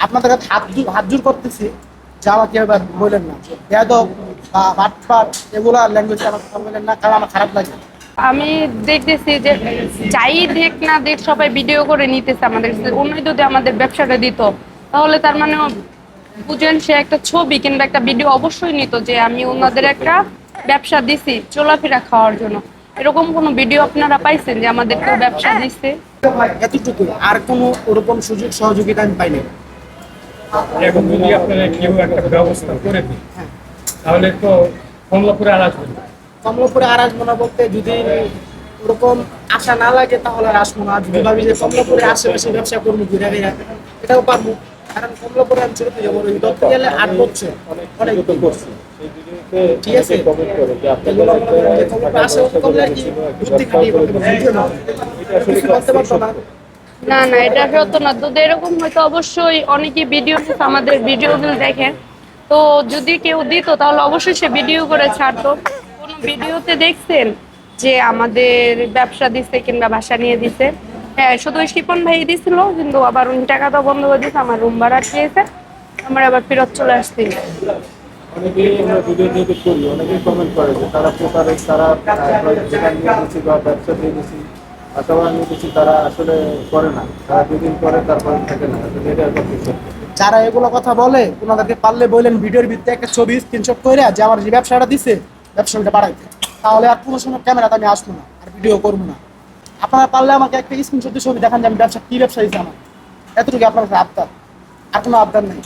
আপনাদের কাছে হাত জোর করতেছি যে আমাকে এবার বললেন না যে বেয়াদব বা বাটপার এগুলা ল্যাঙ্গুয়েজ আমার কথা বললেন না, কারণ আমার খারাপ লাগে। আমি দেখতেছি যে যাই দেখ না দেখ সবাই ভিডিও করে নিতেছে আমাদের কাছে। অন্য যদি আমাদের ব্যবসাটা দিত তাহলে তার মানে বুঝেন সে একটা ছবি কিংবা একটা ভিডিও অবশ্যই নিত যে আমি ওনাদের একটা ব্যবসা দিছি চলাফেরা খাওয়ার জন্য। এরকম কোনো ভিডিও আপনারা পাইছেন যে আমাদের কেউ ব্যবসা দিচ্ছে? এতটুকু, আর কোনো ওরকম সুযোগ সহযোগিতা আমি পাইনি। এখন যদি আপনারা কেউ একটা ব্যবস্থা করে দিন তাহলে তো কমলাপুরে আর আসবেন না। কমলাপুরে আর আসবো না বলতে, যদি ওরকম আশা না লাগে তাহলে আর আসবো না। যদি ভাবি যে কমলাপুরে আশেপাশে ব্যবসা করবো ঘুরে ঘুরে, এটাও পারবো। কারণ কমলাপুরে আমি ছোট থেকে বড় ধরতে গেলে 8 বছর অনেক করছি। ঠিক আছে, এগুলো মনে করেন যে কমলাপুরে আশেপাশে করলে আর কি বুদ্ধি খাটিয়ে করতে পারবো, বুঝছো না? কিছু করতে পারতো না। না না, এটা সত্য না। তো এরকম হয়তো অবশ্যই অনেকে ভিডিও আমাদের ভিডিওগুলো দেখেন, তো যদি কেউ দিত তাহলে অবশ্যই সে ভিডিও করে ছাড়তো। কোনো ভিডিওতে দেখছেন যে আমাদের ব্যবসা দিচ্ছে কিংবা বাসা নিয়ে দিচ্ছে? হ্যাঁ, শুধু ওই শিপন ভাই দিছিল, কিন্তু আবার উনি টাকা তো বন্ধ করে দিচ্ছে, আমার রুম ভাড়া পেয়েছে, আমার আবার ফেরত চলে আসতে। অনেকেই আমরা ভিডিও নিয়ে করি, অনেকেই কমেন্ট করে যে তারা প্রতারক, তারা যেখানে নিয়ে দিচ্ছি বা ব্যবসা দিয়ে দিচ্ছি অথবা নিয়ে দিচ্ছি, তারা আসলে করে না, তারা দুদিন করে তারপরে থাকে না। এটা একটা বিষয়। যারা এগুলো কথা বলে ওনাদেরকে পারলে বললেন ভিডিওর ভিত্তিতে একটা ছবি স্ক্রিনশট করে যে আমার যে ব্যবসাটা দিছে ব্যবসাটা বাড়াইতে, তাহলে আর কোনো সময় ক্যামেরাতে আমি আসবো না, আর ভিডিও করবো না। আপনারা পারলে আমাকে একটা স্ক্রিনশট দিয়ে ছবি দেখান যে আমি ব্যবসা কি ব্যবসা দিচ্ছি আমার। এতটুকু আপনার কাছে আবদার, আর কোনো আবদার নেই।